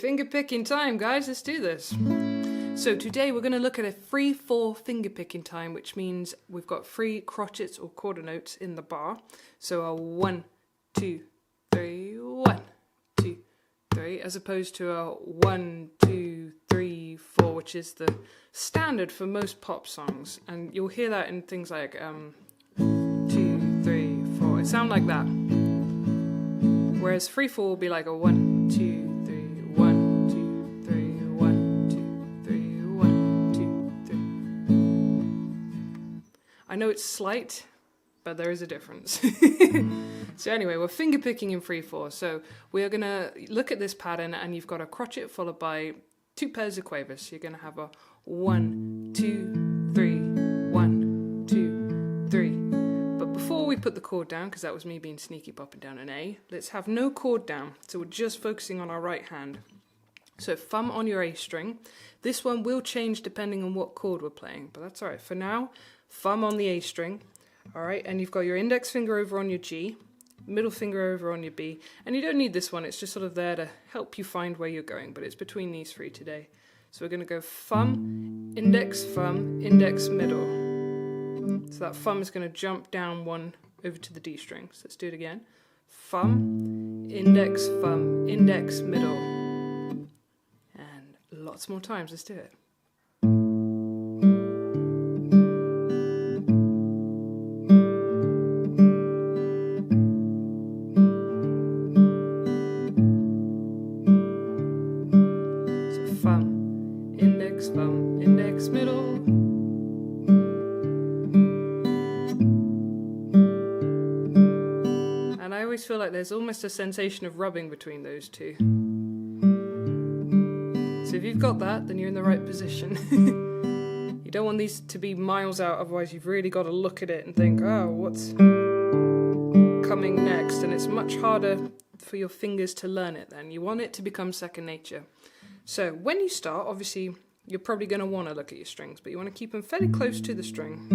finger picking time, guys. Let's do this. So today we're going to look at a 3/4 finger picking time, which means we've got 3 crotchets or quarter notes in the bar. So a 1, 2, 3, 1, 2, 3, as opposed to a 1, 2, 3, 4, which is the standard for most pop songs. And you'll hear that in things like 2, 3, 4. It sounds like that. Whereas 3/4 will be like a 1, 2, 3, 1, 2, 3, 1, 2, 3, 1, 2, 3. I know it's slight, but there is a difference. So anyway, we're finger picking in 3/4. So we are going to look at this pattern, and you've got a crotchet followed by 2 pairs of quavers. So you're going to have a 1, 2, 3, 1, 2, 3. But before we put the chord down, because that was me being sneaky popping down an A, let's have no chord down. So we're just focusing on our right hand. So thumb on your A string. This one will change depending on what chord we're playing, but that's all right. For now, thumb on the A string. All right, and you've got your index finger over on your G, middle finger over on your B, and you don't need this one. It's just sort of there to help you find where you're going, but it's between these 3 today. So we're going to go thumb, index, middle. So that thumb is going to jump down 1 over to the D string. So let's do it again. Thumb, index, middle. And lots more times. Let's do it. So thumb, index, middle. I always feel like there's almost a sensation of rubbing between those 2. So if you've got that, then you're in the right position. You don't want these to be miles out, otherwise you've really got to look at it and think, oh, what's coming next? And it's much harder for your fingers to learn it then. You want it to become second nature. So when you start, obviously, you're probably going to want to look at your strings, but you want to keep them fairly close to the string.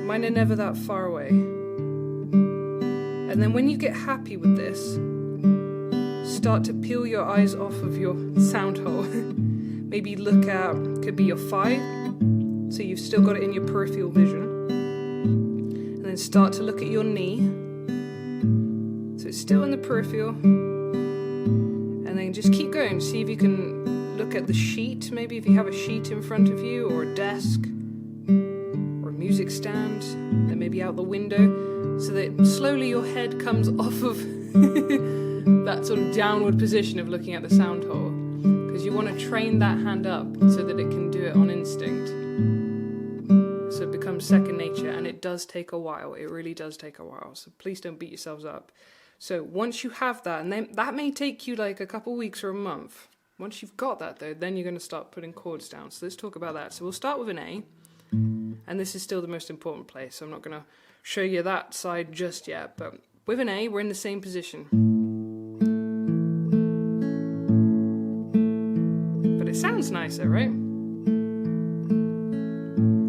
Mine are never that far away. And then when you get happy with this, start to peel your eyes off of your sound hole. Maybe look at, could be your 5, so you've still got it in your peripheral vision. And then start to look at your knee, so it's still in the peripheral. And then just keep going, see if you can look at the sheet, maybe if you have a sheet in front of you, or a desk, or a music stand, then maybe out the window. So that slowly your head comes off of that sort of downward position of looking at the sound hole. Because you want to train that hand up so that it can do it on instinct. So it becomes second nature, and it does take a while. It really does take a while. So please don't beat yourselves up. So once you have that, and then that may take you like a couple weeks or a month. Once you've got that though, then you're going to start putting chords down. So let's talk about that. So we'll start with an A. And this is still the most important place, so I'm not going to show you that side just yet, but with an A, we're in the same position. But it sounds nicer, right? And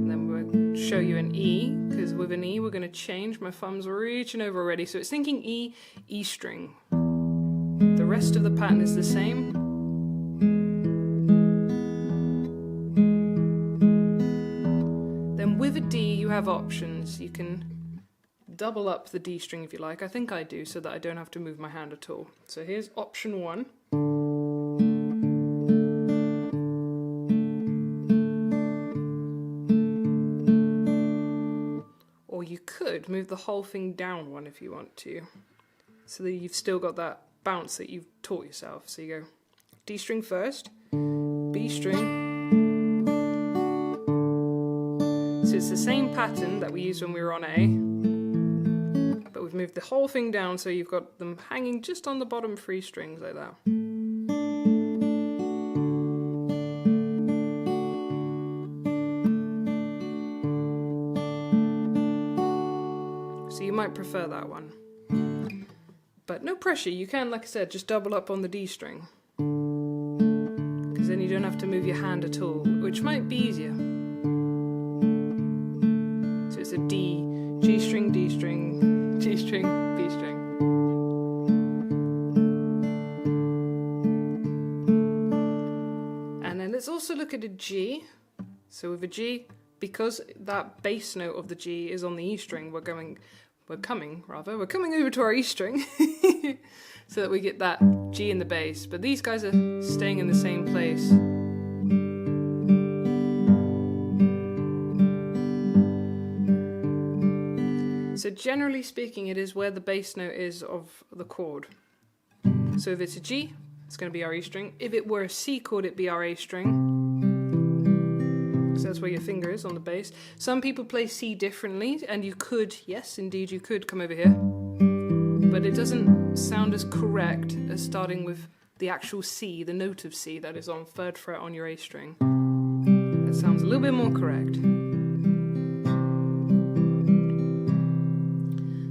then we'll show you an E, because with an E, we're going to change. My thumb's reaching over already, so it's thinking E, E string. The rest of the pattern is the same. Then with a D, you have options. You can double up the D string if you like. I think I do, so that I don't have to move my hand at all. So here's option 1. Or you could move the whole thing down 1 if you want to, so that you've still got that bounce that you've taught yourself. So you go D string first, B string. So it's the same pattern that we used when we were on A, but we've moved the whole thing down, so you've got them hanging just on the bottom 3 strings like that. So you might prefer that one. But no pressure, you can, like I said, just double up on the D string. Because then you don't have to move your hand at all, which might be easier. So it's a D, G string, D string, G string, B string. And then let's also look at a G. So with a G, because that bass note of the G is on the E string, we're coming over to our E string so that we get that G in the bass. But these guys are staying in the same place. So generally speaking, it is where the bass note is of the chord. So if it's a G, it's going to be our E string. If it were a C chord, it'd be our A string. So that's where your finger is on the bass. Some people play C differently, and you could, yes, indeed, you could come over here. But it doesn't sound as correct as starting with the actual C, the note of C that is on 3rd fret on your A string. That sounds a little bit more correct.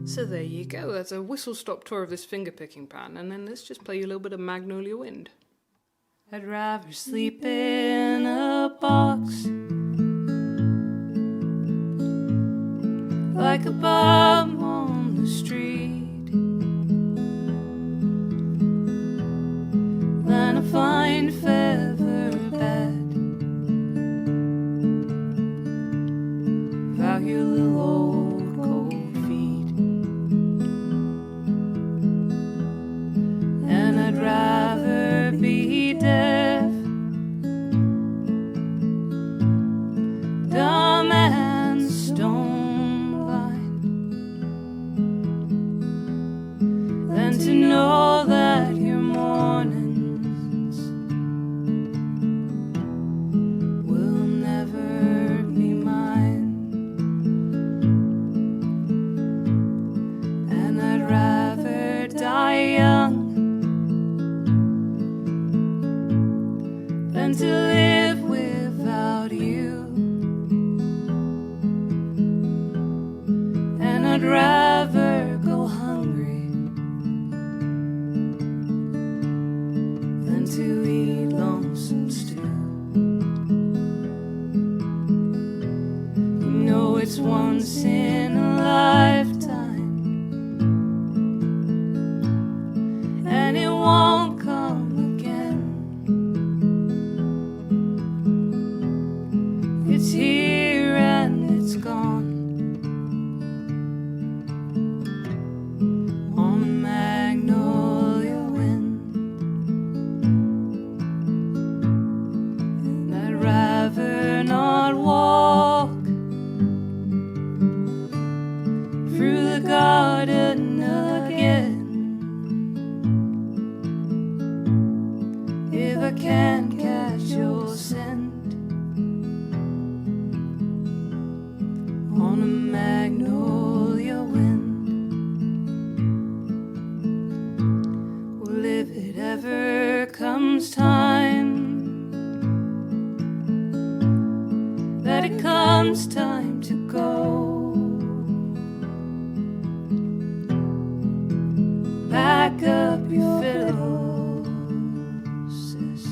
So there you go, that's a whistle-stop tour of this finger-picking pattern, and then let's just play you a little bit of Magnolia Wind. I'd rather sleep in a box like a bum on the street than a fine feather bed without your little old cold feet. And I'd rather be deaf, dumb and stone blind, than to know that your mornings will never be mine. And I'd rather die young than to live without you. And I'd rather go hungry than to eat lonesome stew. You know it's once in a lifetime, and it won't come again. It's here and it's gone on a magnolia wind. And I'd rather not walk through the garden again if I can't catch your scent on a magnolia wind. Well, if it ever comes time that it comes time to go, pack up your fiddle, sis.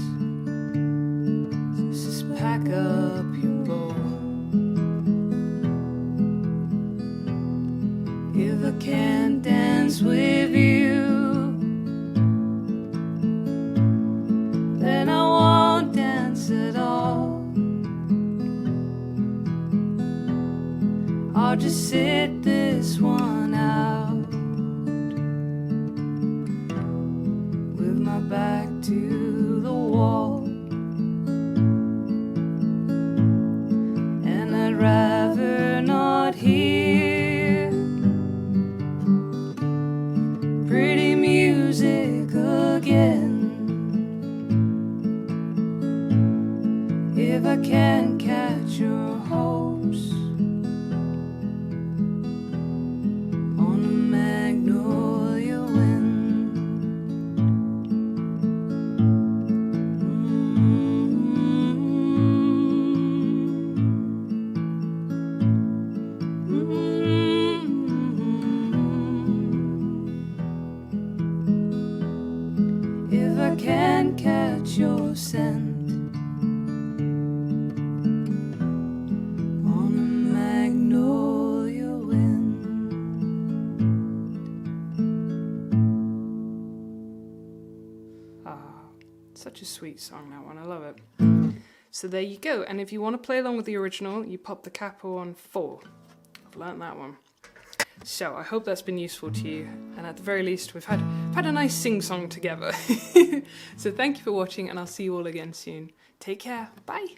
Sis, pack up your bow. If I can't dance with you, then I won't dance at all. I'll just sit this one out with my back to the wall. And I'd rather not hear pretty music again if I can't catch your hopes on a magnolia wind. If I can't catch your scent on a magnolia wind. Ah, such a sweet song, that one. I love it. So there you go. And if you want to play along with the original, you pop the capo on 4. I've learned that one. So I hope that's been useful to you. And at the very least, we've had a nice sing-song together. So thank you for watching, and I'll see you all again soon. Take care. Bye.